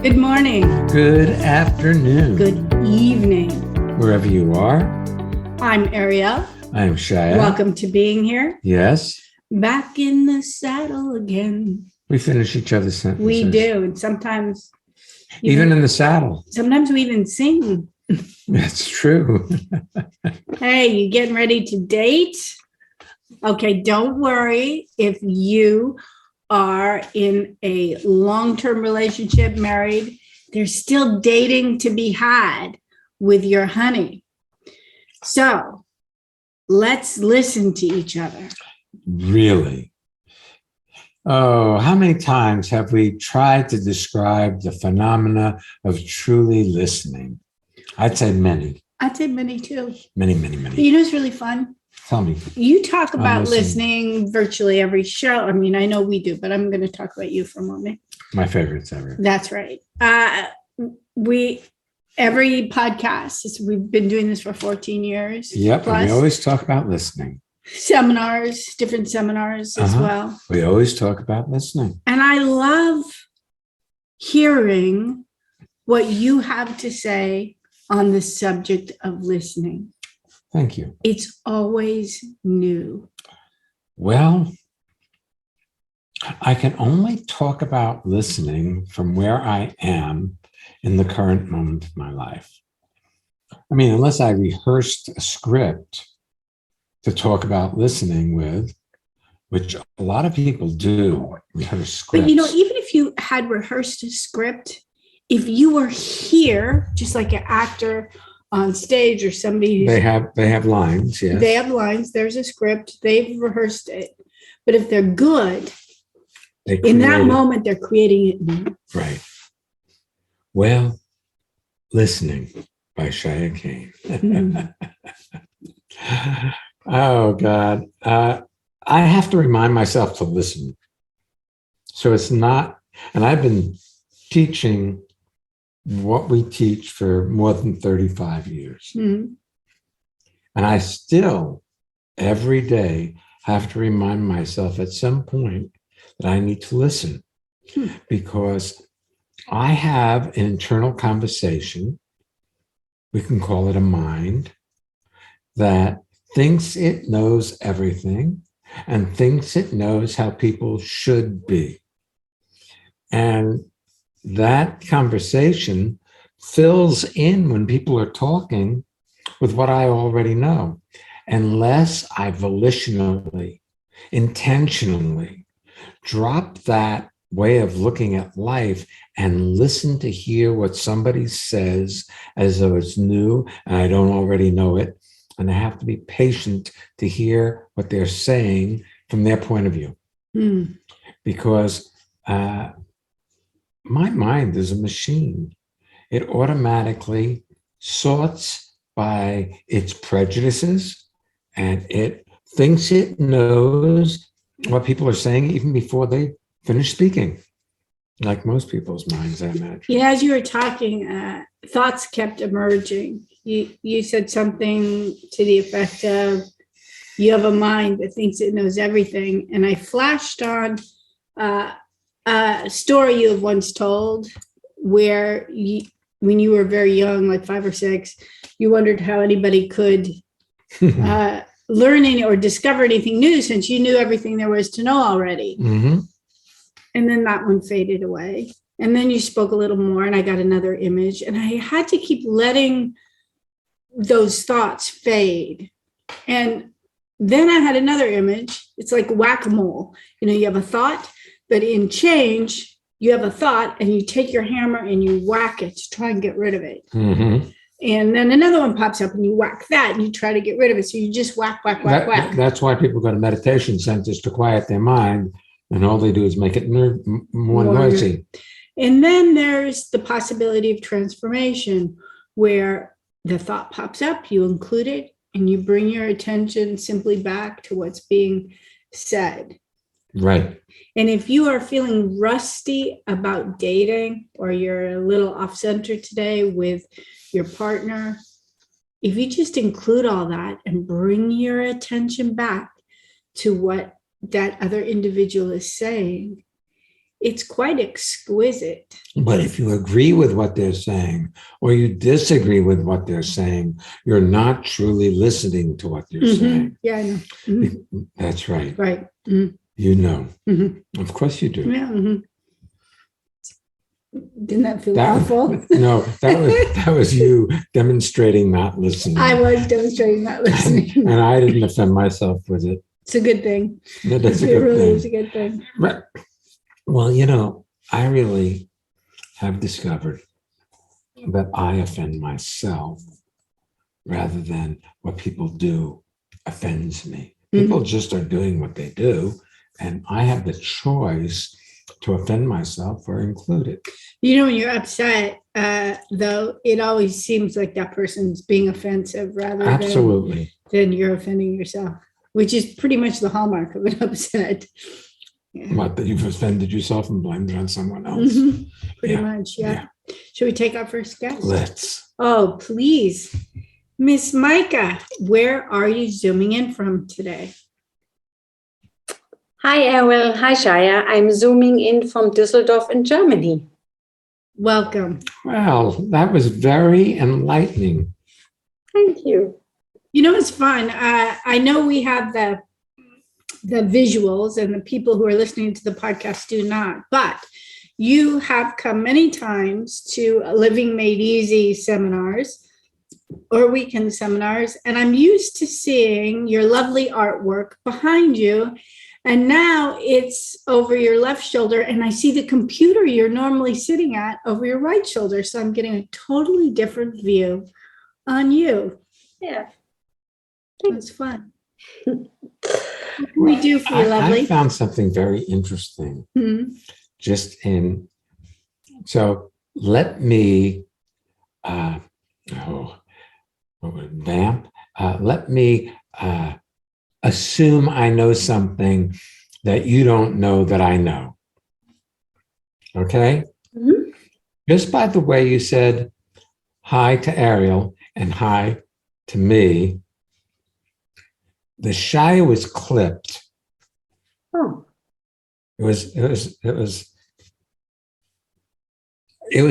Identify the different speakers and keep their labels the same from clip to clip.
Speaker 1: Good morning.
Speaker 2: Good afternoon.
Speaker 1: Good evening.
Speaker 2: Wherever you are.
Speaker 1: I'm Ariel.
Speaker 2: I am Shia.
Speaker 1: Welcome to being here.
Speaker 2: Yes.
Speaker 1: Back in the saddle again.
Speaker 2: We finish each other's sentences.
Speaker 1: We do. And sometimes.
Speaker 2: Even in the saddle.
Speaker 1: Sometimes we even sing.
Speaker 2: That's true.
Speaker 1: Hey, you getting ready to date? Okay, don't worry if you are in a long-term relationship, married. There's still dating to be had with your honey. So let's listen to each other.
Speaker 2: Really? Oh, how many times have we tried to describe the phenomena of truly listening? I'd say many.
Speaker 1: I'd say many too.
Speaker 2: Many.
Speaker 1: You know what's really fun?
Speaker 2: Tell me.
Speaker 1: You talk about listening virtually every show. I mean, I know we do, but I'm going to talk about you for a moment.
Speaker 2: My favorites ever.
Speaker 1: That's right. Every podcast, we've been doing this for 14 years.
Speaker 2: Yep.
Speaker 1: Plus.
Speaker 2: We always talk about listening.
Speaker 1: Seminars, different seminars as well.
Speaker 2: We always talk about listening.
Speaker 1: And I love hearing what you have to say on the subject of listening.
Speaker 2: Thank you.
Speaker 1: It's always new.
Speaker 2: Well, I can only talk about listening from where I am in the current moment of my life. I mean, unless I rehearsed a script to talk about listening with, which a lot of people do, rehearse scripts.
Speaker 1: But you know, even if you had rehearsed a script, if you were here, just like an actor on stage or somebody who's,
Speaker 2: they have lines, yes.
Speaker 1: They have lines, there's a script, they've rehearsed it. But if they're good, in that moment, they're creating it new.
Speaker 2: Right. Well, listening by Shia Kane. Oh, God. I have to remind myself to listen. So it's not, and I've been teaching what we teach for more than 35 years.
Speaker 1: Mm-hmm.
Speaker 2: And I still, every day, have to remind myself at some point that I need to listen because I have an internal conversation, we can call it a mind, that thinks it knows everything and thinks it knows how people should be. And that conversation fills in when people are talking with what I already know, unless I volitionally, intentionally drop that way of looking at life and listen to hear what somebody says as though it's new and I don't already know it. And I have to be patient to hear what they're saying from their point of view. Because my mind is a machine. It automatically sorts by its prejudices and it thinks it knows what people are saying even before they finish speaking, like most people's minds, I imagine.
Speaker 1: Yeah, as you were talking, thoughts kept emerging. You said something to the effect of, you have a mind that thinks it knows everything. And I flashed on a story you have once told where when you were very young, like 5 or 6, you wondered how anybody could learn any or discover anything new since you knew everything there was to know already.
Speaker 2: Mm-hmm.
Speaker 1: And then that one faded away. And then you spoke a little more and I got another image and I had to keep letting those thoughts fade. And then I had another image. It's like whack-a-mole. You know, you have a thought, but in change, you have a thought and you take your hammer and you whack it to try and get rid of it.
Speaker 2: Mm-hmm.
Speaker 1: And then another one pops up and you whack that and you try to get rid of it. So you just whack.
Speaker 2: That's why people go to meditation centers to quiet their mind. And all they do is make it more noisy.
Speaker 1: And then there's the possibility of transformation where the thought pops up, you include it, and you bring your attention simply back to what's being said.
Speaker 2: Right.
Speaker 1: And if you are feeling rusty about dating or you're a little off center today with your partner, if you just include all that and bring your attention back to what that other individual is saying, it's quite exquisite.
Speaker 2: But if you agree with what they're saying or you disagree with what they're saying, you're not truly listening to what they're saying.
Speaker 1: Yeah, I know. Mm-hmm.
Speaker 2: That's right.
Speaker 1: Right. Mm-hmm.
Speaker 2: You know.
Speaker 1: Mm-hmm.
Speaker 2: Of course you do.
Speaker 1: Yeah. Mm-hmm. Didn't that feel awful?
Speaker 2: No, that was you demonstrating not listening.
Speaker 1: I was demonstrating not listening.
Speaker 2: And I didn't offend myself with it.
Speaker 1: It's a good thing.
Speaker 2: That is a
Speaker 1: It
Speaker 2: good
Speaker 1: really
Speaker 2: thing.
Speaker 1: is a good thing.
Speaker 2: But, well, you know, I really have discovered that I offend myself rather than what people do offends me. People just are doing what they do, and I have the choice to offend myself or include it.
Speaker 1: You know, when you're upset, though, it always seems like that person's being offensive rather
Speaker 2: Absolutely.
Speaker 1: than you're offending yourself, which is pretty much the hallmark of an upset. Yeah.
Speaker 2: What, that you've offended yourself and blamed it on someone else?
Speaker 1: Pretty much, yeah. Should we take our first guest?
Speaker 2: Let's.
Speaker 1: Oh, please. Miss Micah, where are you zooming in from today?
Speaker 3: Hi, Errol. Hi, Shaya. I'm zooming in from Düsseldorf in Germany.
Speaker 1: Welcome.
Speaker 2: Well, that was very enlightening.
Speaker 3: Thank you.
Speaker 1: You know, it's fun. I know we have the visuals and the people who are listening to the podcast do not, but you have come many times to Living Made Easy seminars or weekend seminars, and I'm used to seeing your lovely artwork behind you. And now it's over your left shoulder, and I see the computer you're normally sitting at over your right shoulder. So I'm getting a totally different view on you.
Speaker 3: Yeah.
Speaker 1: It's fun. What can we do for you, lovely?
Speaker 2: I found something very interesting. Just in, so let me, vamp. Let me assume I know something that you don't know that I know. Okay?
Speaker 3: Mm-hmm.
Speaker 2: Just by the way you said hi to Ariel and hi to me, the Shia was clipped.
Speaker 3: Oh.
Speaker 2: It was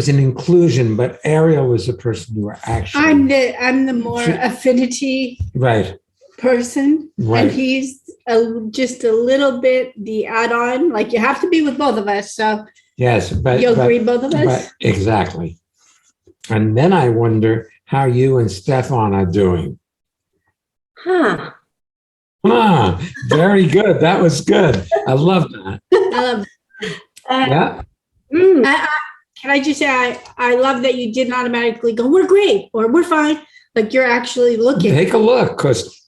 Speaker 2: an inclusion, but Ariel was the person who were actually.
Speaker 1: I'm the more affinity
Speaker 2: right
Speaker 1: person,
Speaker 2: right,
Speaker 1: and he's just a little bit the add-on. Like you have to be with both of us, so
Speaker 2: yes, but
Speaker 1: you'll agree both of us.
Speaker 2: Exactly. And then I wonder how you and Stefan are doing.
Speaker 3: Huh.
Speaker 2: Very good. That was good. I love that.
Speaker 1: I love
Speaker 2: Yeah.
Speaker 1: Can I just say I love that you didn't automatically go, we're great or we're fine. Like you're actually looking.
Speaker 2: Take a look, because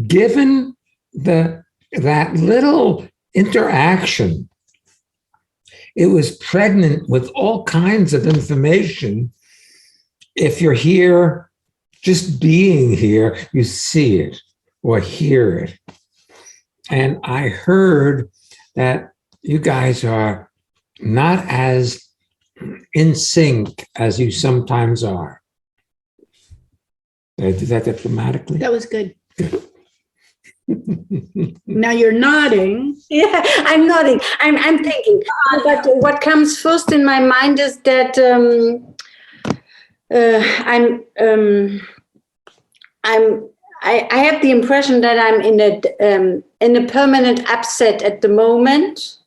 Speaker 2: given that little interaction, it was pregnant with all kinds of information. If you're here, just being here, you see it or hear it. And I heard that you guys are not as in sync as you sometimes are. Did I do that diplomatically?
Speaker 1: That was good. Now you're nodding.
Speaker 3: Yeah, I'm nodding. I'm thinking. But what comes first in my mind is that I have the impression that I'm in a permanent upset at the moment,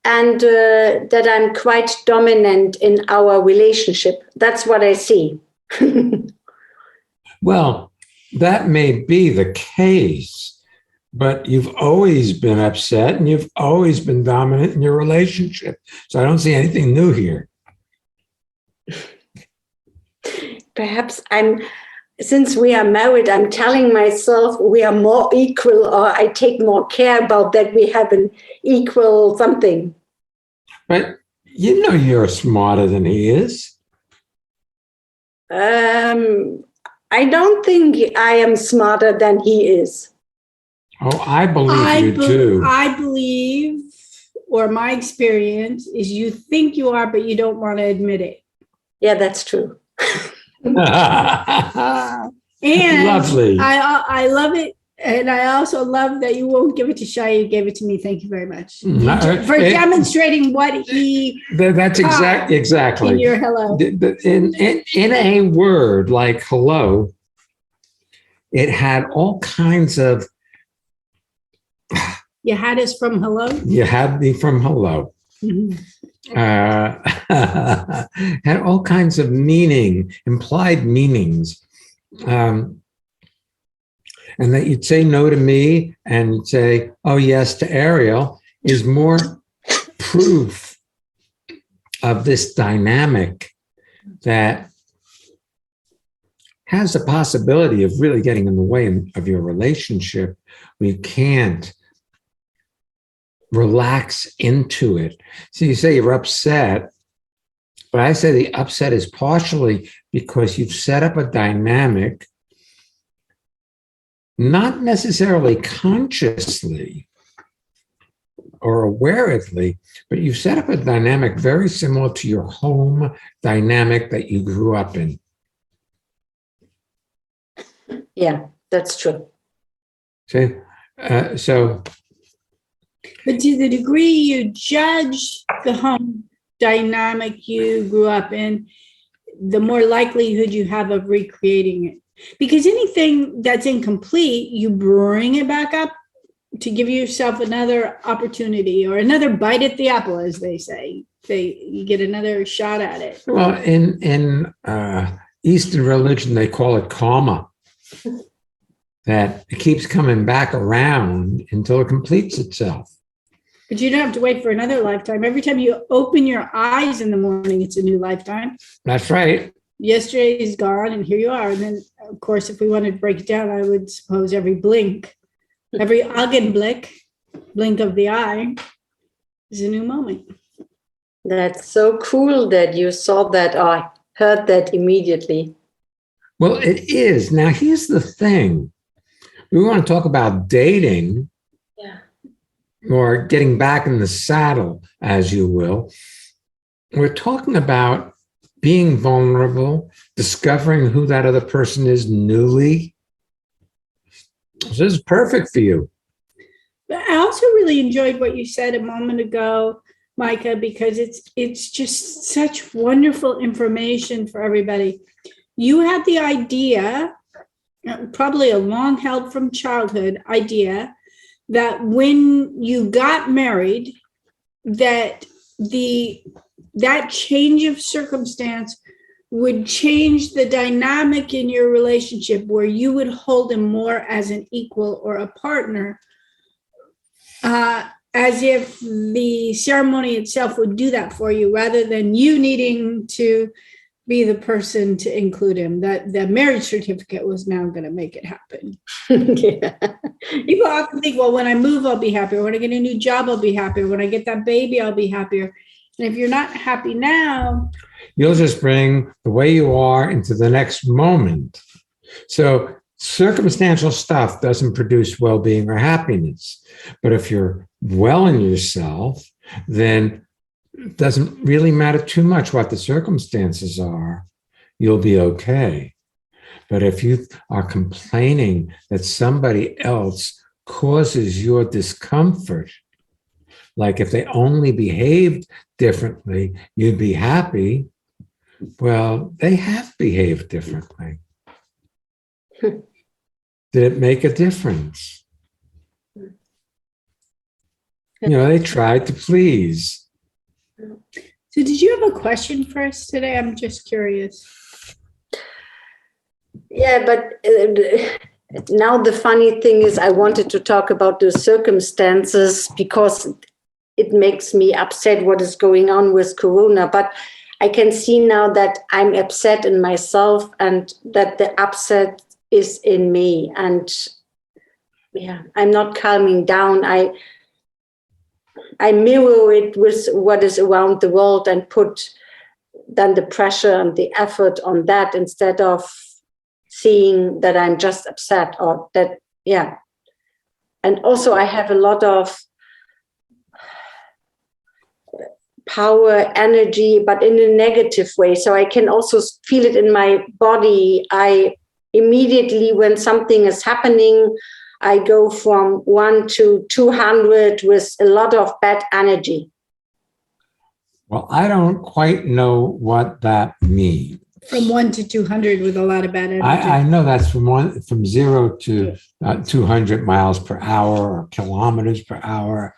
Speaker 3: and that I'm quite dominant in our relationship. That's what I see.
Speaker 2: Well, that may be the case, but you've always been upset and you've always been dominant in your relationship. So I don't see anything new here.
Speaker 3: Perhaps since we are married, I'm telling myself we are more equal, or I take more care about that we have an equal something.
Speaker 2: But you know you're smarter than he is.
Speaker 3: I don't think I am smarter than he is.
Speaker 2: Oh, I believe you too.
Speaker 1: I believe, or my experience is you think you are, but you don't want to admit it.
Speaker 3: Yeah, that's true.
Speaker 1: And
Speaker 2: lovely.
Speaker 1: I love it And I also love that you won't give it to Shai. You gave it to me. Thank you very much for
Speaker 2: It-
Speaker 1: demonstrating what he
Speaker 2: That's
Speaker 1: taught
Speaker 2: exactly.
Speaker 1: in your hello.
Speaker 2: In a word like hello, it had all kinds of.
Speaker 1: You had us from hello.
Speaker 2: You had me from hello.
Speaker 1: Mhm.
Speaker 2: Had all kinds of meaning, implied meanings. And that you'd say no to me and you'd say, oh, yes, to Ariel is more proof of this dynamic that has the possibility of really getting in the way of your relationship. We can't relax into it. So you say you're upset, but I say the upset is partially because you've set up a dynamic, not necessarily consciously or awareedly, but you've set up a dynamic very similar to your home dynamic that you grew up in.
Speaker 3: Yeah, that's true.
Speaker 2: See? So
Speaker 1: But to the degree you judge the home dynamic you grew up in, the more likelihood you have of recreating it. Because anything that's incomplete, you bring it back up to give yourself another opportunity or another bite at the apple, as they say. You get another shot at it.
Speaker 2: well, in Eastern religion, they call it karma. That it keeps coming back around until it completes itself.
Speaker 1: But you don't have to wait for another lifetime. Every time you open your eyes in the morning, it's a new lifetime.
Speaker 2: That's right.
Speaker 1: Yesterday is gone, and here you are. And then, of course, if we wanted to break it down, I would suppose every blink, every Augenblick, blink of the eye, is a new moment.
Speaker 3: That's so cool that you saw that or heard that immediately.
Speaker 2: Well, it is. Now, here's the thing. We want to talk about dating,
Speaker 3: Yeah.
Speaker 2: or getting back in the saddle, as you will. We're talking about being vulnerable, discovering who that other person is newly. So this is perfect for you.
Speaker 1: But I also really enjoyed what you said a moment ago, Micah, because it's just such wonderful information for everybody. You had the idea, probably a long held from childhood idea, that when you got married, that change of circumstance would change the dynamic in your relationship, where you would hold him more as an equal or a partner, as if the ceremony itself would do that for you, rather than you needing to be the person to include him. That the marriage certificate was now going to make it happen.
Speaker 3: Yeah.
Speaker 1: People often think, well, when I move, I'll be happier. When I get a new job, I'll be happier. When I get that baby, I'll be happier. And if you're not happy now,
Speaker 2: You'll just bring the way you are into the next moment. So circumstantial stuff doesn't produce well-being or happiness. But if you're well in yourself, then it doesn't really matter too much what the circumstances are. You'll be okay. But if you are complaining that somebody else causes your discomfort, like if they only behaved differently, you'd be happy. Well, they have behaved differently. Did it make a difference? They tried to please.
Speaker 1: so did you have a question for us today? I'm just curious.
Speaker 3: Yeah, but now the funny thing is I wanted to talk about the circumstances because it makes me upset what is going on with Corona. But I can see now that I'm upset in myself and that the upset is in me. And yeah, I'm not calming down. I mirror it with what is around the world and put then the pressure and the effort on that instead of seeing that I'm just upset or that, yeah. And also I have a lot of power, energy, but in a negative way. So I can also feel it in my body. I immediately, when something is happening, I go from 1 to 200 with a lot of bad energy.
Speaker 2: Well, I don't quite know what that means.
Speaker 1: From 1 to 200 with a lot of bad energy.
Speaker 2: I know that's from 0 to 200 miles per hour or kilometers per hour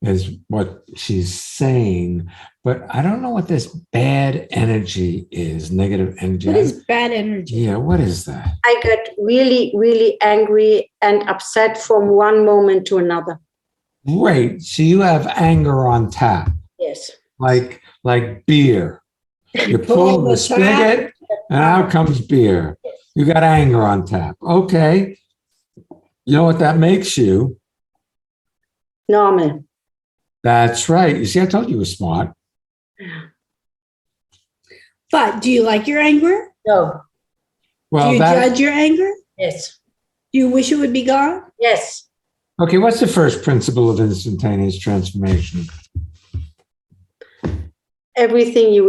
Speaker 2: is what she's saying. But I don't know what this bad energy is, negative energy.
Speaker 1: What is bad energy?
Speaker 2: Yeah, what is that?
Speaker 3: I get really, really angry and upset from one moment to another.
Speaker 2: Great. So you have anger on tap.
Speaker 3: Yes.
Speaker 2: Like beer. You pull the spigot and out comes beer. You got anger on tap. Okay. You know what that makes you?
Speaker 3: Normal.
Speaker 2: That's right. You see, I told you were smart.
Speaker 1: But do you like your anger?
Speaker 3: No.
Speaker 2: Well,
Speaker 1: do you judge your anger?
Speaker 3: Yes.
Speaker 1: Do you wish it would be gone?
Speaker 3: Yes.
Speaker 2: Okay, what's the first principle of instantaneous transformation?
Speaker 3: Everything you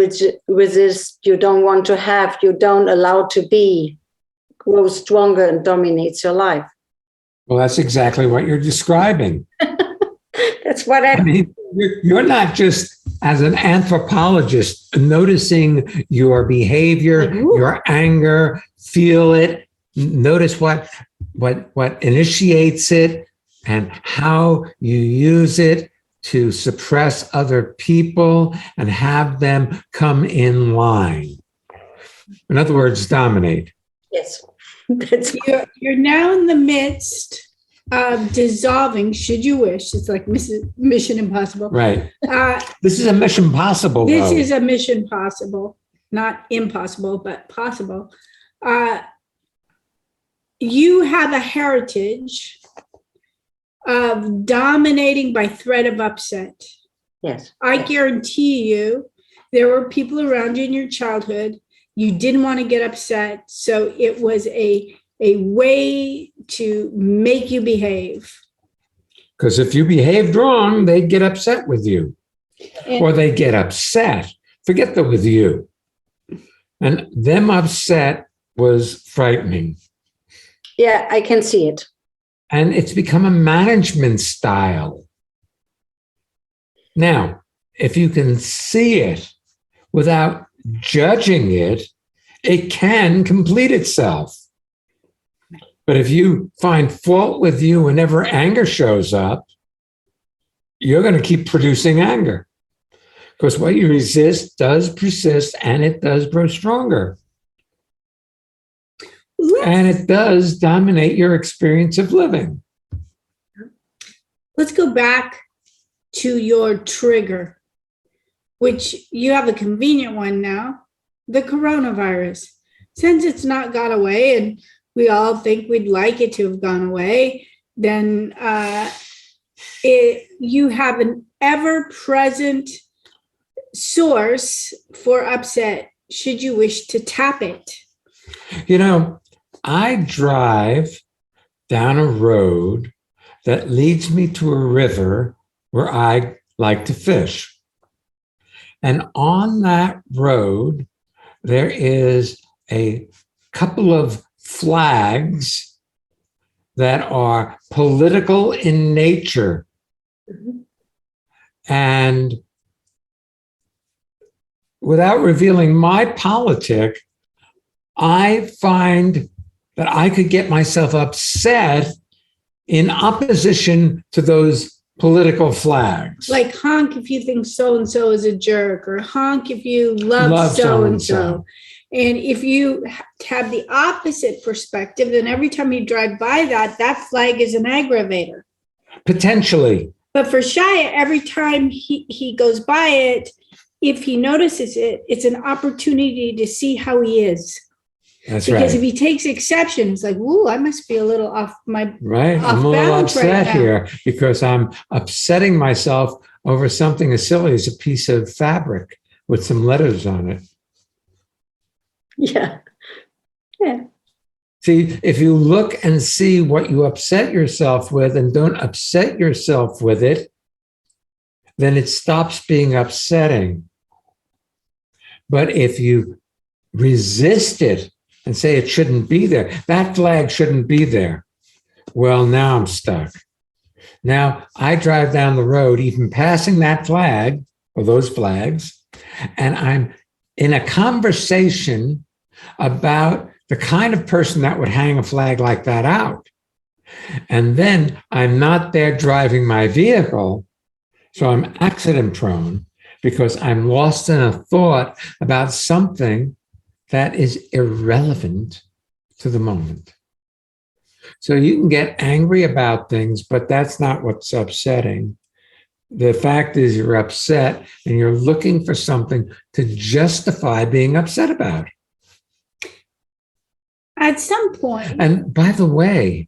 Speaker 3: resist, you don't want to have, you don't allow to be, grows stronger and dominates your life.
Speaker 2: Well, that's exactly what you're describing.
Speaker 3: That's what
Speaker 2: I mean, you're not just as an anthropologist noticing your behavior, your anger, feel it, notice what initiates it and how you use it to suppress other people and have them come in line. In other words, dominate.
Speaker 3: Yes.
Speaker 1: You're now in the midst of dissolving, should you wish. It's like Mission Impossible.
Speaker 2: Right. This is a mission possible.
Speaker 1: This
Speaker 2: though.
Speaker 1: is a mission possible, not impossible, but possible. You have a heritage of dominating by threat of upset.
Speaker 3: Yes.
Speaker 1: I guarantee you there were people around you in your childhood. You didn't want to get upset. So it was a way to make you behave.
Speaker 2: Because if you behaved wrong, they'd get upset with you. Or they get upset. Forget the with you. And them upset was frightening.
Speaker 3: Yeah, I can see it.
Speaker 2: And it's become a management style. Now, if you can see it without judging it, it can complete itself. But if you find fault with you whenever anger shows up, you're going to keep producing anger. Because what you resist does persist and it does grow stronger. And it does dominate your experience of living.
Speaker 1: Let's go back to your trigger, which you have a convenient one now, the coronavirus. Since it's not gone away and we all think we'd like it to have gone away, then you have an ever-present source for upset should you wish to tap it.
Speaker 2: You know, I drive down a road that leads me to a river where I like to fish. And on that road, there is a couple of flags that are political in nature.
Speaker 3: Mm-hmm.
Speaker 2: And without revealing my politic, I find that I could get myself upset in opposition to those political flags.
Speaker 1: Like honk if you think so-and-so is a jerk, or honk if you love so-and-so. And if you have the opposite perspective, then every time you drive by that flag is an aggravator.
Speaker 2: Potentially.
Speaker 1: But for Shia, every time he goes by it, if he notices it, it's an opportunity to see how he is.
Speaker 2: That's
Speaker 1: because
Speaker 2: right.
Speaker 1: if he takes exception, it's like, ooh, I must be a little off my
Speaker 2: right.
Speaker 1: Off
Speaker 2: I'm a little upset
Speaker 1: right
Speaker 2: here because I'm upsetting myself over something as silly as a piece of fabric with some letters on it.
Speaker 3: Yeah. Yeah.
Speaker 2: See, if you look and see what you upset yourself with and don't upset yourself with it, then it stops being upsetting. But if you resist it and say it shouldn't be there, that flag shouldn't be there. well, now I'm stuck. Now I drive down the road, even passing that flag or those flags, and I'm in a conversation about the kind of person that would hang a flag like that out. And then I'm not there driving my vehicle, so I'm accident prone because I'm lost in a thought about something that is irrelevant to the moment. So you can get angry about things, but that's not what's upsetting. The fact is you're upset and you're looking for something to justify being upset about.
Speaker 1: At some point.
Speaker 2: And by the way,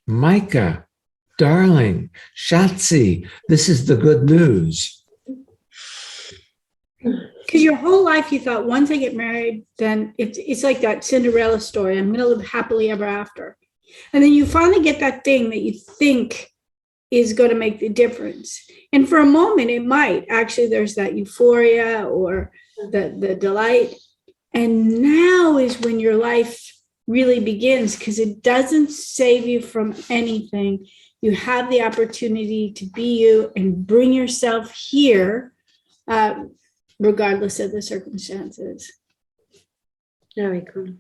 Speaker 2: Micah, darling, Shatsi, this is the good news.
Speaker 1: Because your whole life you thought, once I get married, then it's like that Cinderella story. I'm going to live happily ever after. And then you finally get that thing that you think is going to make the difference. And for a moment, it might. Actually, there's that euphoria or the delight. And now is when your life really begins, because it doesn't save you from anything. You have the opportunity to be you and bring yourself here, regardless of the circumstances.
Speaker 3: Very cool.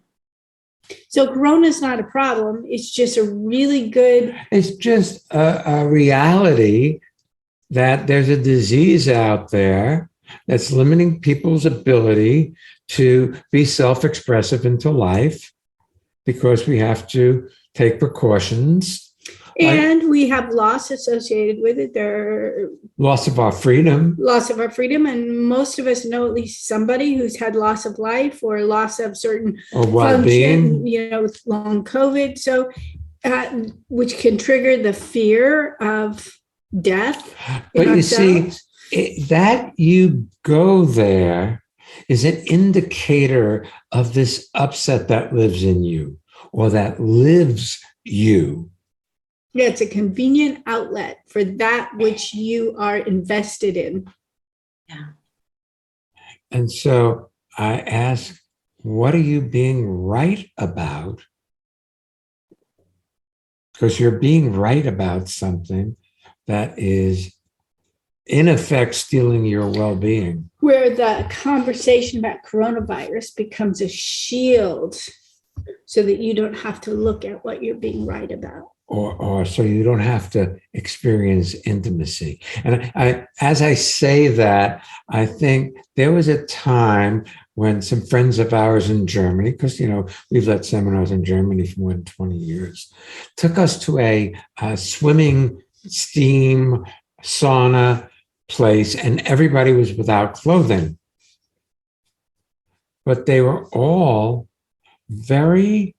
Speaker 1: So Corona is not a problem. It's just a really good.
Speaker 2: It's just a reality that there's a disease out there that's limiting people's ability to be self-expressive into life because we have to take precautions.
Speaker 1: And we have loss associated with it.
Speaker 2: Loss of our freedom.
Speaker 1: Loss of our freedom. And most of us know at least somebody who's had loss of life or loss of certain
Speaker 2: Or well-being.
Speaker 1: function, with long COVID. So, which can trigger the fear of death.
Speaker 2: But you see, that you go there is an indicator of this upset that lives in you or that lives you.
Speaker 1: Yeah, it's a convenient outlet for that which you are invested in.
Speaker 3: Yeah.
Speaker 2: And so I ask, what are you being right about? Because you're being right about something that is, in effect, stealing your well-being.
Speaker 1: Where the conversation about coronavirus becomes a shield so that you don't have to look at what you're being right about.
Speaker 2: Or so you don't have to experience intimacy. And as I say that, I think there was a time when some friends of ours in Germany, because, we've led seminars in Germany for more than 20 years, took us to a swimming steam sauna place, and everybody was without clothing. But they were all very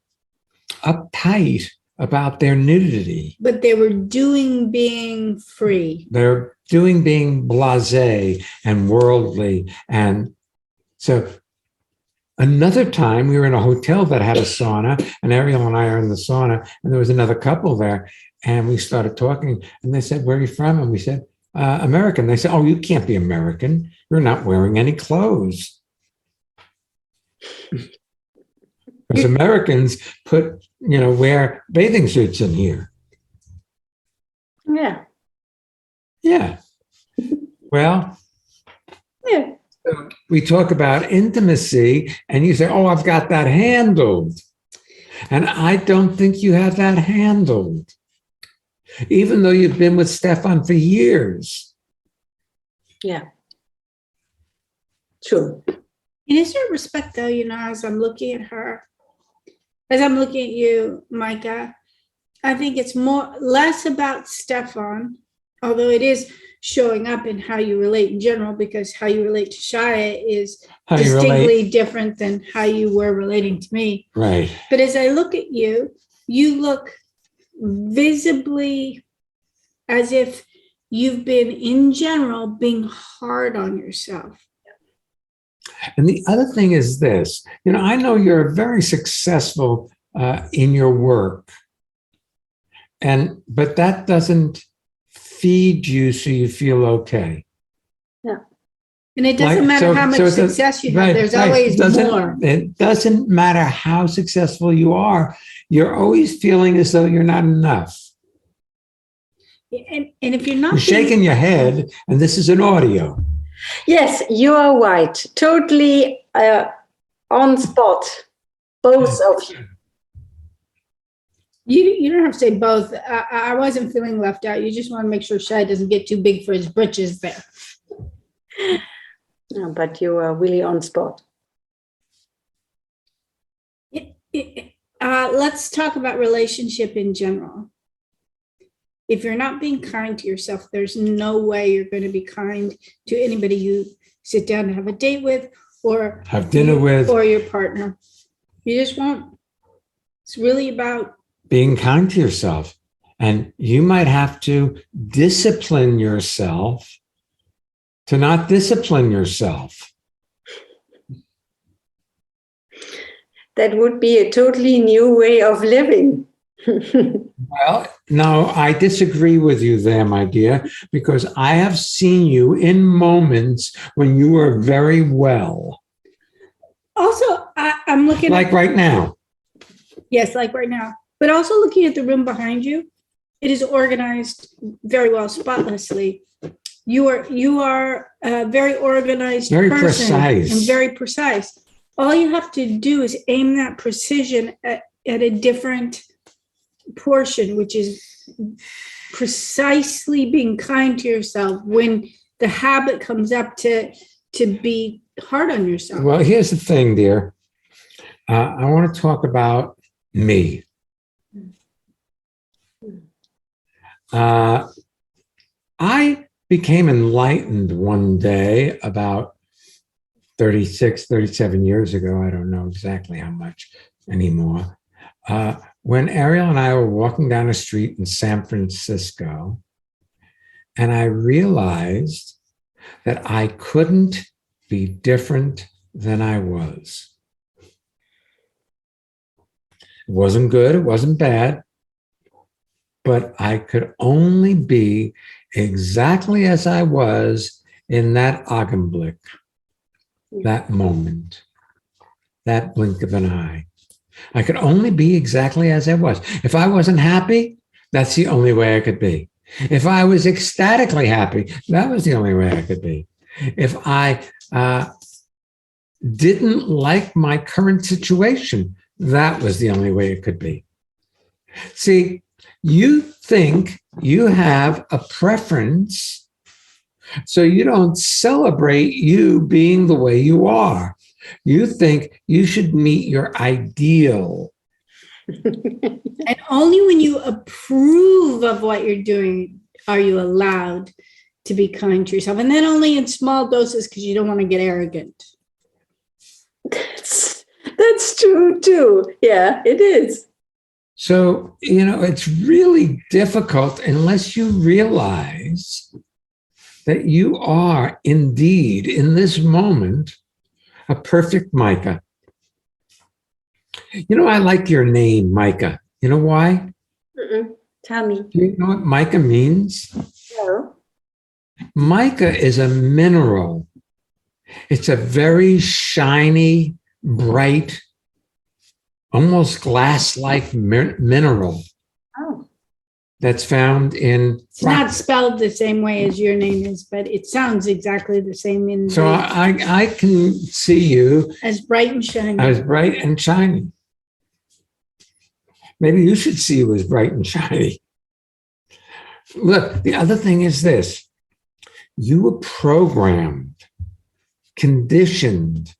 Speaker 2: uptight about their nudity.
Speaker 1: But they were doing being free.
Speaker 2: They're doing being blasé and worldly. And so another time we were in a hotel that had a sauna, and Ariel and I are in the sauna, and there was another couple there, and we started talking, and they said, "Where are you from?" And we said, "American." They said, "Oh, you can't be American. You're not wearing any clothes." Because Americans wear bathing suits in here.
Speaker 3: Yeah.
Speaker 2: Yeah. Well,
Speaker 3: Yeah.
Speaker 2: we talk about intimacy, and you say, "Oh, I've got that handled." And I don't think you have that handled, even though you've been with Stefan for years.
Speaker 3: Yeah. True.
Speaker 1: And is there respect, though, as I'm looking at her, as I'm looking at you, Micah, I think it's less about Stefan, although it is showing up in how you relate in general, because how you relate to Shia is distinctly different than how you were relating to me.
Speaker 2: Right.
Speaker 1: But as I look at you, you look visibly as if you've been, in general, being hard on yourself.
Speaker 2: And the other thing is this, I know you're very successful in your work, but that doesn't feed you so you feel okay.
Speaker 3: Yeah.
Speaker 1: And it doesn't matter how much success you have, there's always more.
Speaker 2: It doesn't matter how successful you are. You're always feeling as though you're not enough.
Speaker 1: And if you're not
Speaker 2: You're shaking your head, and this is an audio.
Speaker 3: Yes, you are right. Totally on spot. Both of you.
Speaker 1: You don't have to say both. I wasn't feeling left out. You just want to make sure Shai doesn't get too big for his britches there.
Speaker 3: No, but you are really on spot.
Speaker 1: Let's talk about relationship in general. If you're not being kind to yourself, there's no way you're going to be kind to anybody you sit down to have a date with or
Speaker 2: have dinner with
Speaker 1: or your partner. You just won't. It's really about
Speaker 2: being kind to yourself. And you might have to discipline yourself to not discipline yourself.
Speaker 3: That would be a totally new way of living.
Speaker 2: Well, no, I disagree with you there, my dear, because I have seen you in moments when you were very well.
Speaker 1: Also, I'm looking
Speaker 2: like right now.
Speaker 1: Yes, like right now. But also looking at the room behind you, it is organized very well, spotlessly. You are a very organized
Speaker 2: very
Speaker 1: person
Speaker 2: precise.
Speaker 1: And very precise. All you have to do is aim that precision at a different portion, which is precisely being kind to yourself when the habit comes up to be hard on yourself.
Speaker 2: Well, here's the thing, dear. I want to talk about me. I became enlightened one day about 36, 37 years ago. I don't know exactly how much anymore. When Ariel and I were walking down a street in San Francisco, and I realized that I couldn't be different than I was. It wasn't good, it wasn't bad, but I could only be exactly as I was in that Augenblick, that moment, that blink of an eye. I could only be exactly as I was. If I wasn't happy, that's the only way I could be. If I was ecstatically happy, that was the only way I could be. If I didn't like my current situation, that was the only way it could be. See, you think you have a preference, so you don't celebrate you being the way you are. You think you should meet your ideal.
Speaker 1: And only when you approve of what you're doing are you allowed to be kind to yourself. And then only in small doses because you don't want to get arrogant.
Speaker 3: That's true too. Yeah, it is.
Speaker 2: So, it's really difficult unless you realize that you are indeed in this moment a perfect Micah. I like your name, Micah. You know why?
Speaker 3: Tell me.
Speaker 2: Do you know what Micah means?
Speaker 3: No.
Speaker 2: Mica is a mineral. It's a very shiny, bright, almost glass-like mineral.
Speaker 3: Oh.
Speaker 2: That's found in...
Speaker 1: It's not spelled the same way as your name is, but it sounds exactly the same.
Speaker 2: So I can see you...
Speaker 1: as bright and shiny.
Speaker 2: As bright and shiny. Maybe you should see you as bright and shiny. Look, the other thing is this. You were programmed, conditioned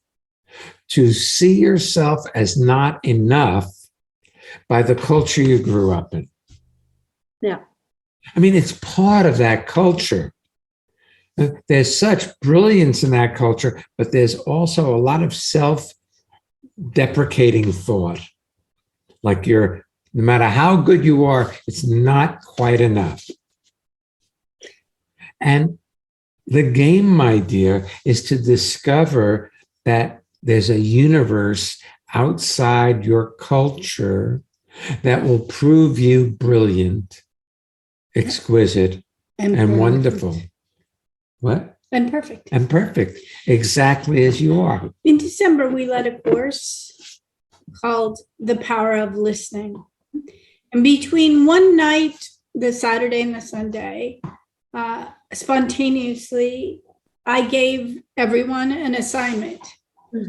Speaker 2: to see yourself as not enough by the culture you grew up in.
Speaker 3: Yeah.
Speaker 2: I mean, it's part of that culture. There's such brilliance in that culture, but there's also a lot of self-deprecating thought. Like no matter how good you are, it's not quite enough. And the game, my dear, is to discover that there's a universe outside your culture that will prove you brilliant, exquisite, and wonderful. What?
Speaker 1: And perfect.
Speaker 2: and perfect, exactly as you are.
Speaker 1: In December, we led a course called The Power of Listening. And between one night, the Saturday and the Sunday, spontaneously, I gave everyone an assignment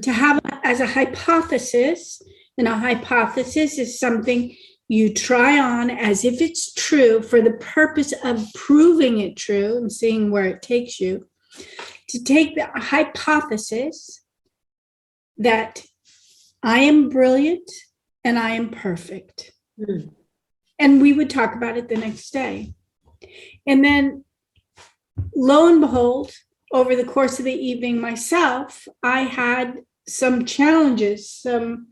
Speaker 1: to have as a hypothesis. And a hypothesis is something you try on as if it's true for the purpose of proving it true and seeing where it takes you. To take the hypothesis that I am brilliant and I am perfect. Mm. And we would talk about it the next day. And then, lo and behold, over the course of the evening myself, I had some challenges, some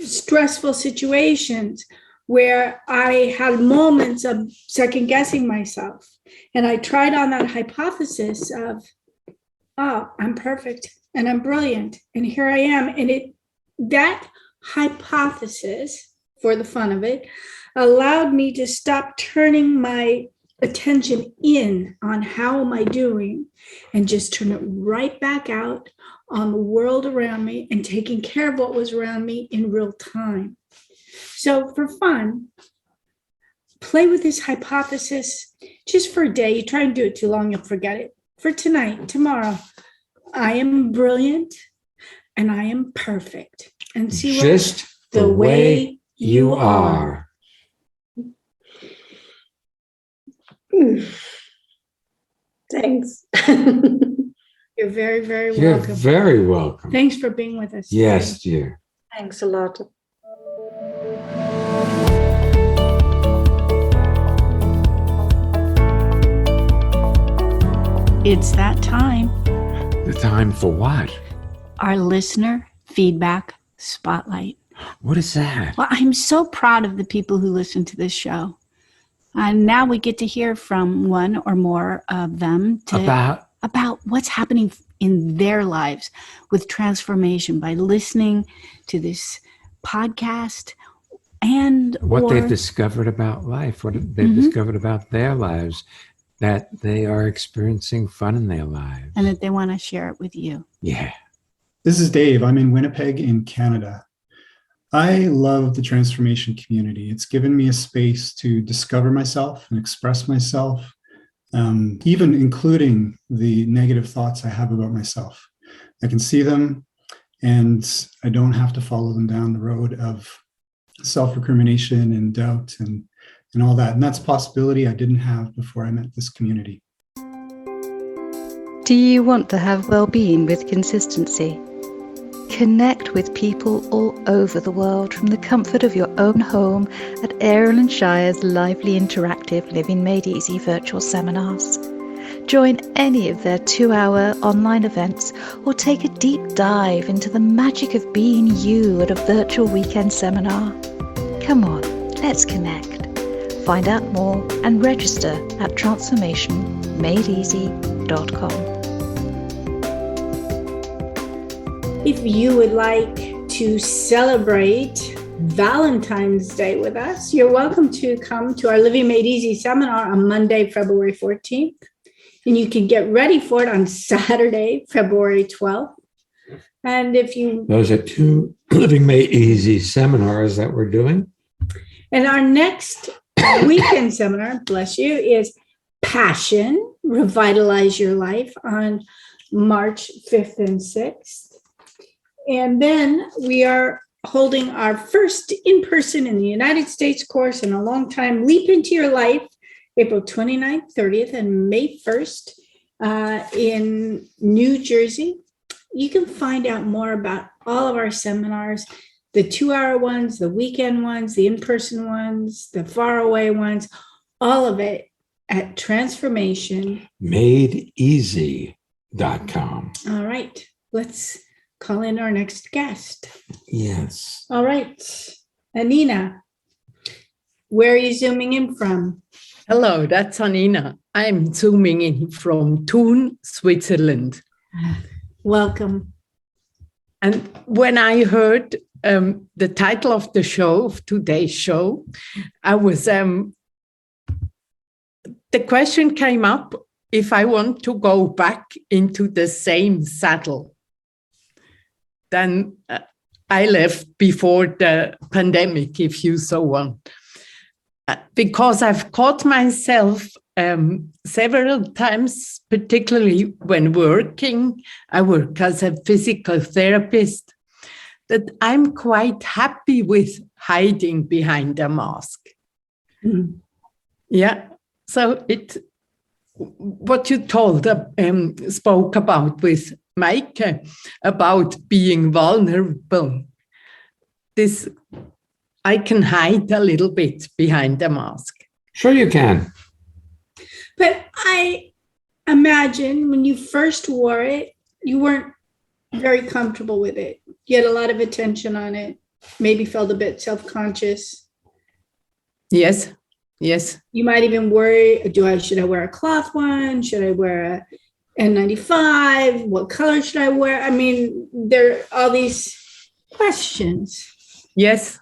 Speaker 1: stressful situations where I had moments of second guessing myself. And I tried on that hypothesis of, oh, I'm perfect and I'm brilliant. And here I am. And that hypothesis, for the fun of it, allowed me to stop turning my attention in on how am I doing and just turn it right back out on the world around me and taking care of what was around me in real time. So for fun, play with this hypothesis just for a day. You try and do it too long, you'll forget it. For tonight, tomorrow, I am brilliant and I am perfect. And see what
Speaker 2: just the way you are.
Speaker 3: Thanks.
Speaker 1: You're very, very
Speaker 2: You're
Speaker 1: welcome.
Speaker 2: very welcome.
Speaker 1: Thanks for being with us.
Speaker 2: Yes, dear.
Speaker 3: Thanks a lot.
Speaker 1: It's that time.
Speaker 2: The time for what?
Speaker 1: Our listener feedback spotlight.
Speaker 2: What is that?
Speaker 1: Well, I'm so proud of the people who listen to this show. And now we get to hear from one or more of them about what's happening in their lives with transformation by listening to this podcast and
Speaker 2: what they've discovered about life, what they've discovered about their lives, that they are experiencing fun in their lives.
Speaker 1: And that they want to share it with you.
Speaker 2: Yeah.
Speaker 4: This is Dave. I'm in Winnipeg in Canada. I love the transformation community. It's given me a space to discover myself and express myself, even including the negative thoughts I have about myself. I can see them and I don't have to follow them down the road of self-recrimination and doubt and all that. And that's a possibility I didn't have before I met this community.
Speaker 5: Do you want to have well-being with consistency? Connect with people all over the world from the comfort of your own home at Ariel and Shire's lively interactive Living Made Easy virtual seminars. Join any of their 2-hour online events or take a deep dive into the magic of being you at a virtual weekend seminar. Come on, let's connect. Find out more and register at transformationmadeeasy.com.
Speaker 1: If you would like to celebrate Valentine's Day with us, you're welcome to come to our Living Made Easy seminar on Monday, February 14th. And you can get ready for it on Saturday, February 12th. And if you...
Speaker 2: Those are 2 Living Made Easy seminars that we're doing.
Speaker 1: And our next weekend seminar, bless you, is Passion, Revitalize Your Life on March 5th and 6th. And then we are holding our first in-person in the United States course in a long time, Leap Into Your Life, April 29th, 30th, and May 1st in New Jersey. You can find out more about all of our seminars, the 2-hour ones, the weekend ones, the in-person ones, the faraway ones, all of it at transformationmadeeasy.com. All right, let's call in our next guest.
Speaker 2: Yes.
Speaker 1: All right. Anina, where are you zooming in from?
Speaker 6: Hello, that's Anina. I'm zooming in from Thun, Switzerland.
Speaker 1: Welcome.
Speaker 6: And when I heard the title of the show, of today's show, I was, the question came up, if I want to go back into the same saddle, then I left before the pandemic, if you so want, because I've caught myself several times, particularly when working. I work as a physical therapist, that I'm quite happy with hiding behind a mask.
Speaker 1: Mm.
Speaker 6: Yeah. So what you spoke about with Mike about being vulnerable, this, I can hide a little bit behind a mask.
Speaker 2: Sure you can.
Speaker 1: But I imagine when you first wore it, you weren't very comfortable with it. You had a lot of attention on it, maybe felt a bit self-conscious.
Speaker 6: Yes, yes.
Speaker 1: You might even worry, should I wear a cloth one? Should I wear a N95? What color should I wear? I mean, there are all these questions.
Speaker 6: Yes.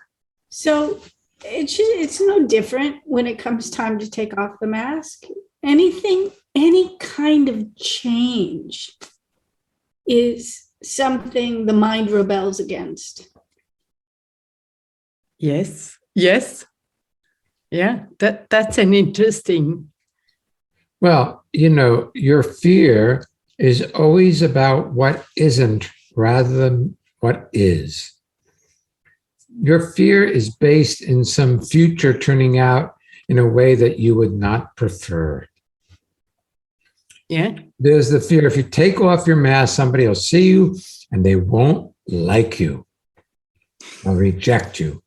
Speaker 1: So it's no different when it comes time to take off the mask. Any kind of change is something the mind rebels against.
Speaker 6: Yes, yes. Yeah, that's an interesting.
Speaker 2: Well, your fear is always about what isn't rather than what is. Your fear is based in some future turning out in a way that you would not prefer.
Speaker 6: Yeah.
Speaker 2: There's the fear if you take off your mask, somebody will see you and they won't like you. They'll reject you.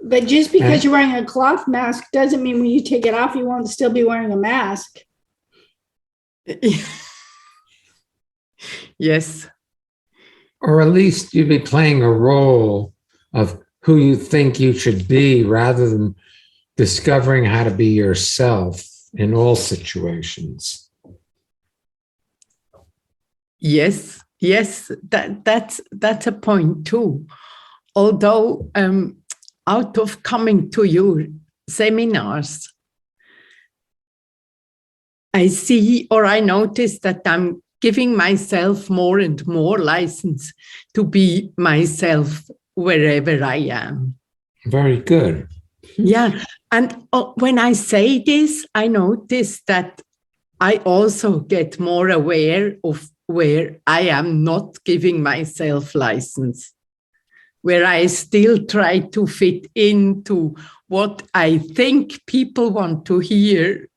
Speaker 1: But just because you're wearing a cloth mask doesn't mean when you take it off, you won't still be wearing a mask.
Speaker 6: Yes.
Speaker 2: Or at least you'd be playing a role of who you think you should be rather than discovering how to be yourself in all situations.
Speaker 6: Yes, yes, that's a point too. Although out of coming to your seminars, I see or I notice that I'm giving myself more and more license to be myself wherever I am.
Speaker 2: Very good.
Speaker 6: Yeah. And when I say this, I notice that I also get more aware of where I am not giving myself license, where I still try to fit into what I think people want to hear,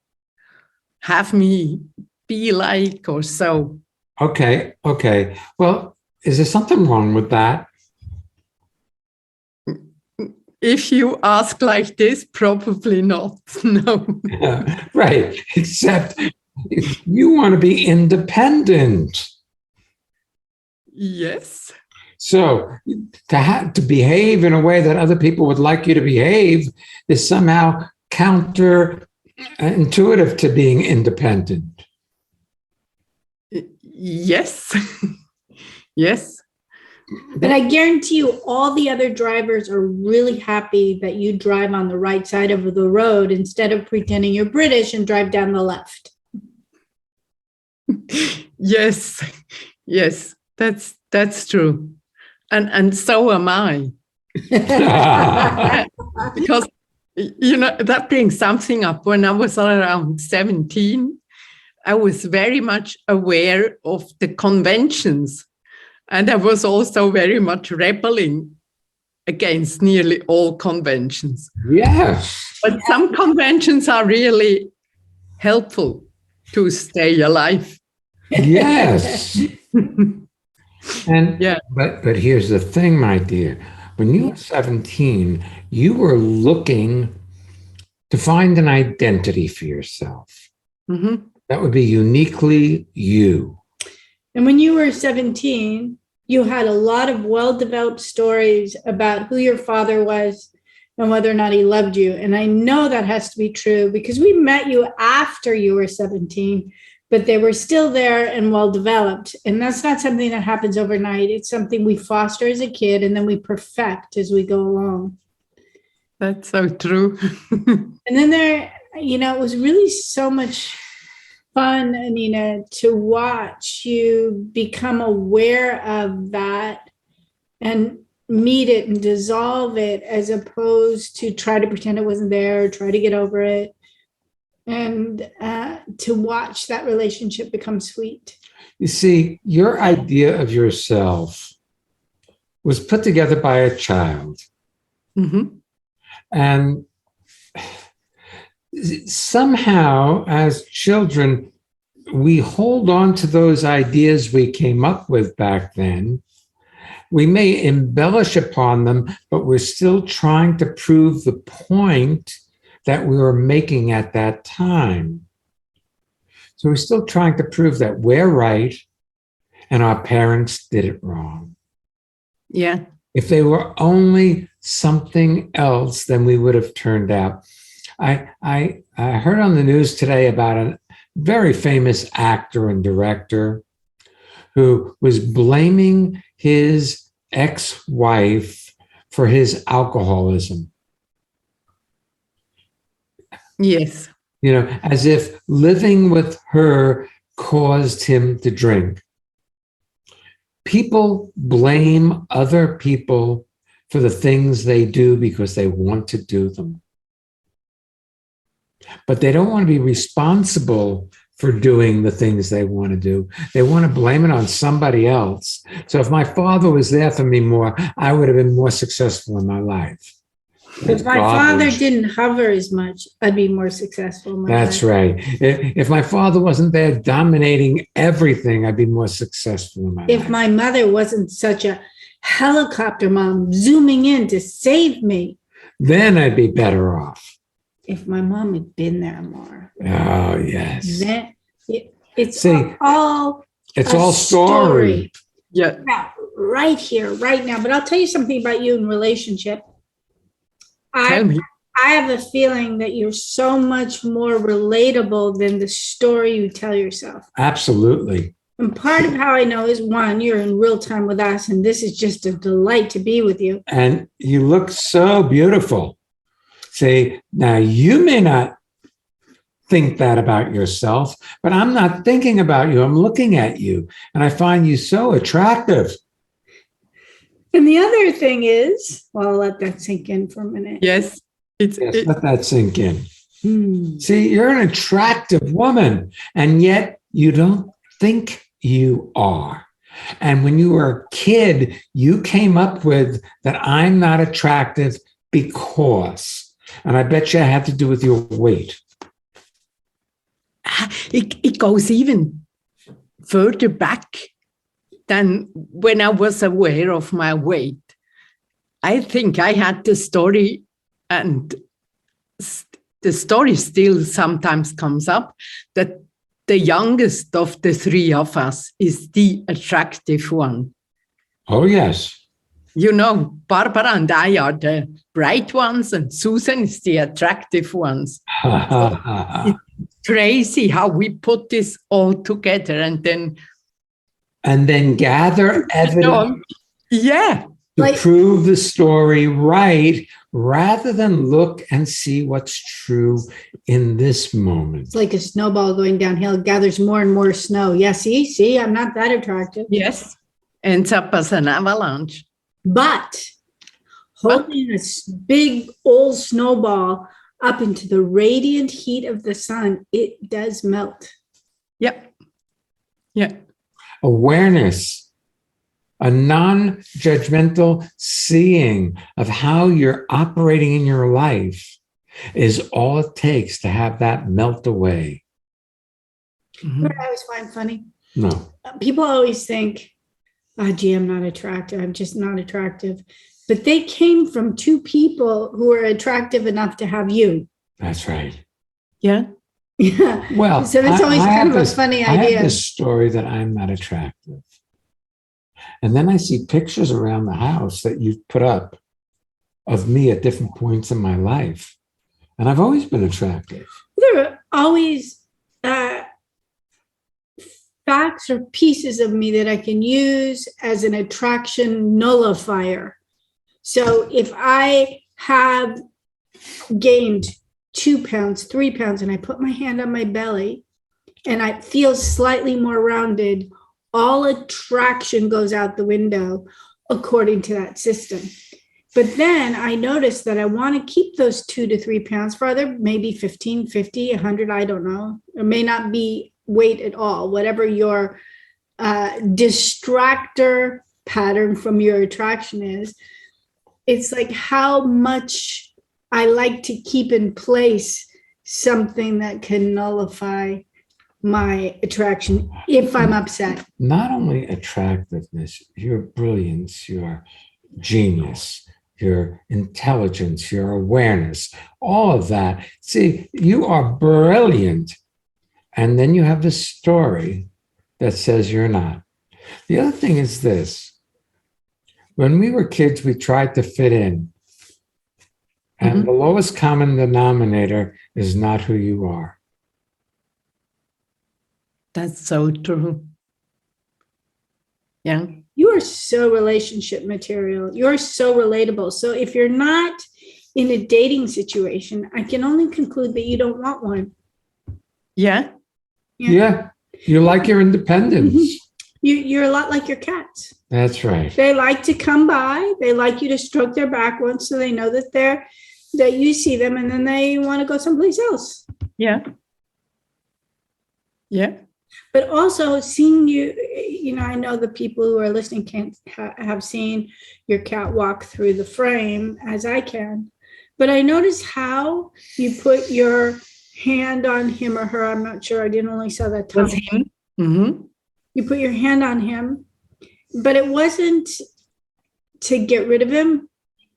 Speaker 6: have me be like or so.
Speaker 2: Okay. Well, is there something wrong with that?
Speaker 6: If you ask like this, probably not. No.
Speaker 2: Right. Except you want to be independent.
Speaker 6: Yes.
Speaker 2: So to behave in a way that other people would like you to behave is somehow counterintuitive to being independent.
Speaker 6: Yes. Yes.
Speaker 1: But I guarantee you, all the other drivers are really happy that you drive on the right side of the road instead of pretending you're British and drive down the left.
Speaker 6: Yes. Yes. That's true. And so am I. Because, that brings something up. When I was around 17, I was very much aware of the conventions. And I was also very much rebelling against nearly all conventions.
Speaker 2: Yes.
Speaker 6: But some conventions are really helpful to stay alive.
Speaker 2: Yes. And
Speaker 6: yeah.
Speaker 2: But here's the thing, my dear. When you were 17, you were looking to find an identity for yourself.
Speaker 6: Mm-hmm.
Speaker 2: That would be uniquely you.
Speaker 1: And when you were 17, you had a lot of well-developed stories about who your father was and whether or not he loved you. And I know that has to be true because we met you after you were 17, but they were still there and well-developed. And that's not something that happens overnight. It's something we foster as a kid and then we perfect as we go along.
Speaker 6: That's so true.
Speaker 1: And then it was really so much fun, Anina, to watch you become aware of that and meet it and dissolve it, as opposed to try to pretend it wasn't there, or try to get over it, and to watch that relationship become sweet.
Speaker 2: You see, your idea of yourself was put together by a child.
Speaker 6: Mm-hmm.
Speaker 2: And somehow, as children, we hold on to those ideas we came up with back then. We may embellish upon them, but we're still trying to prove the point that we were making at that time. So we're still trying to prove that we're right and our parents did it wrong.
Speaker 6: Yeah.
Speaker 2: If they were only something else, then we would have turned out. I heard on the news today about a very famous actor and director who was blaming his ex-wife for his alcoholism.
Speaker 6: Yes.
Speaker 2: You know, as if living with her caused him to drink. People blame other people for the things they do because they want to do them. But they don't want to be responsible for doing the things they want to do. They want to blame it on somebody else. So if my father was there for me more, I would have been more successful in my life.
Speaker 1: If my father didn't hover as much, I'd be more successful in my
Speaker 2: That's
Speaker 1: life.
Speaker 2: right. If my father wasn't there dominating everything, I'd be more successful in my life.
Speaker 1: If my mother wasn't such a helicopter mom zooming in to save me,
Speaker 2: then I'd be better off.
Speaker 1: if my mom had been there more,
Speaker 2: Oh, yes.
Speaker 1: then it's
Speaker 2: See,
Speaker 1: all
Speaker 2: It's
Speaker 1: a
Speaker 2: all story.
Speaker 6: Yeah.
Speaker 1: Yeah, right here, right now. But I'll tell you something about you in relationship.
Speaker 6: Tell me.
Speaker 1: I have a feeling that you're so much more relatable than the story you tell yourself.
Speaker 2: Absolutely.
Speaker 1: And part of how I know is, one, you're in real time with us, and this is just a delight to be with you.
Speaker 2: And you look so beautiful. See, now you may not think that about yourself, but I'm not thinking about you. I'm looking at you, and I find you so attractive.
Speaker 1: And the other thing is, well, I'll let that sink in for a minute.
Speaker 6: Yes.
Speaker 2: Yes, let that sink in.
Speaker 1: Hmm.
Speaker 2: See, you're an attractive woman, and yet you don't think you are. And when you were a kid, you came up with that I'm not attractive because, and I bet you it had to do with your weight.
Speaker 6: It goes even further back than when I was aware of my weight. I think I had the story, and the story still sometimes comes up, that the youngest of the three of us is the attractive one.
Speaker 2: Oh, yes.
Speaker 6: You know, Barbara and I are the bright ones, and Susan is the attractive ones. It's crazy how we put this all together and then
Speaker 2: gather evidence
Speaker 6: yeah,
Speaker 2: to prove the story right, rather than look and see what's true in this moment.
Speaker 1: It's like a snowball going downhill, gathers more and more snow. Yeah, see, I'm not that attractive.
Speaker 6: yes, ends up as an avalanche.
Speaker 1: But holding this big old snowball up into the radiant heat of the sun, it does melt.
Speaker 6: Yep. Yeah.
Speaker 2: Awareness, a non-judgmental seeing of how you're operating in your life is all it takes to have that melt away.
Speaker 6: Mm-hmm.
Speaker 1: What I always find funny?
Speaker 2: No.
Speaker 1: People always think, oh, gee, I'm not attractive. I'm just not attractive. But they came from two people who are attractive enough to have you.
Speaker 2: That's right.
Speaker 6: Yeah.
Speaker 1: Yeah.
Speaker 2: Well,
Speaker 1: so it's always kind of a funny idea.
Speaker 2: I have this story that I'm not attractive. And then I see pictures around the house that you've put up of me at different points in my life. And I've always been attractive.
Speaker 1: There are always facts or pieces of me that I can use as an attraction nullifier. So if I have gained 2 pounds, 3 pounds, and I put my hand on my belly, and I feel slightly more rounded, all attraction goes out the window according to that system. But then I noticed that I want to keep those 2 to 3 pounds farther, maybe 15, 50, 100, I don't know. It may not be weight at all, whatever your distractor pattern from your attraction is. It's like how much I like to keep in place something that can nullify my attraction if I'm upset.
Speaker 2: Not only attractiveness, your brilliance, your genius, your intelligence, your awareness, all of that. See, you are brilliant. And then you have the story that says you're not. The other thing is this. When we were kids, we tried to fit in. And the lowest common denominator is not who you are.
Speaker 6: That's so true. Yeah.
Speaker 1: You are so relationship material. You're so relatable. So if you're not in a dating situation, I can only conclude that you don't want one.
Speaker 6: Yeah.
Speaker 2: Yeah. You like your independence.
Speaker 1: You're a lot like your cats.
Speaker 2: That's right.
Speaker 1: They like to come by. They like you to stroke their back once so they know that you see them, and then they want to go someplace else.
Speaker 6: Yeah. Yeah.
Speaker 1: But also seeing you, I know the people who are listening can't have seen your cat walk through the frame as I can. But I noticed how you put your hand on him or her. I'm not sure. I didn't only saw that top.
Speaker 6: Was him? Mm-hmm.
Speaker 1: You put your hand on him, but it wasn't to get rid of him.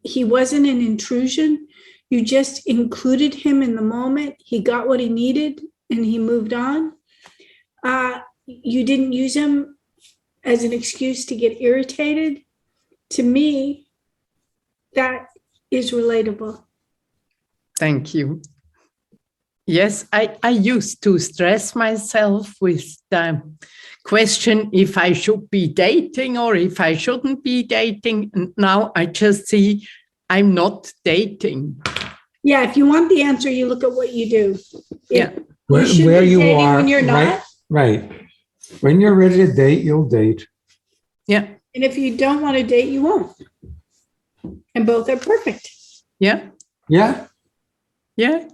Speaker 1: He wasn't an intrusion. You just included him in the moment. He got what he needed and he moved on. You didn't use him as an excuse to get irritated. To me, that is relatable.
Speaker 6: Thank you. Yes, I used to stress myself with the question if I should be dating or if I shouldn't be dating. And now I just see I'm not dating.
Speaker 1: Yeah, if you want the answer, you look at what you do.
Speaker 6: Yeah.
Speaker 2: Where you are.
Speaker 1: When you're not.
Speaker 2: Right. When you're ready to date, you'll date.
Speaker 6: Yeah.
Speaker 1: And if you don't want to date, you won't. And both are perfect.
Speaker 6: Yeah.
Speaker 2: Yeah.
Speaker 6: Yeah.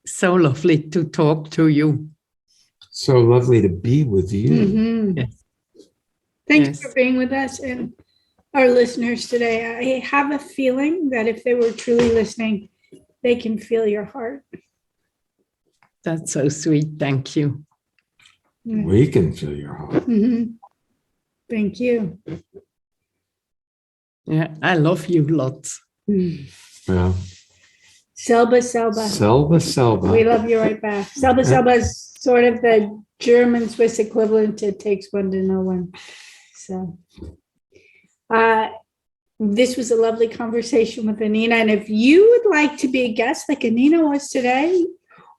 Speaker 6: So lovely to talk to you.
Speaker 2: So lovely to be with you.
Speaker 1: Mm-hmm.
Speaker 6: Yes.
Speaker 1: Thanks for being with us and our listeners today. I have a feeling that if they were truly listening, they can feel your heart.
Speaker 6: That's so sweet. Thank you.
Speaker 2: We can feel your heart.
Speaker 1: Mm-hmm. Thank you.
Speaker 6: Yeah, I love you lots.
Speaker 2: Well,
Speaker 1: Selba, Selba.
Speaker 2: Selba, Selba.
Speaker 1: We love you right back. Selba, Selba is sort of the German Swiss equivalent to takes one to know one. So this was a lovely conversation with Anina. And if you would like to be a guest like Anina was today,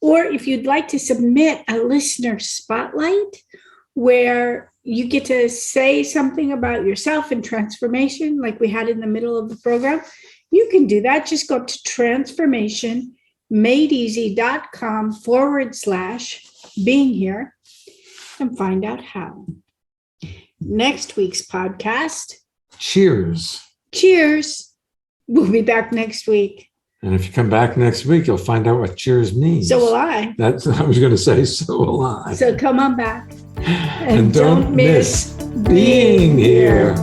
Speaker 1: or if you'd like to submit a listener spotlight where you get to say something about yourself and transformation like we had in the middle of the program, you can do that. Just go up to transformationmadeeasy.com/being here and find out how. Next week's podcast.
Speaker 2: Cheers.
Speaker 1: Cheers. We'll be back next week.
Speaker 2: And if you come back next week, you'll find out what cheers means.
Speaker 1: So will I.
Speaker 2: That's what I was going to say. So will I.
Speaker 1: So come on back.
Speaker 2: And don't miss being here.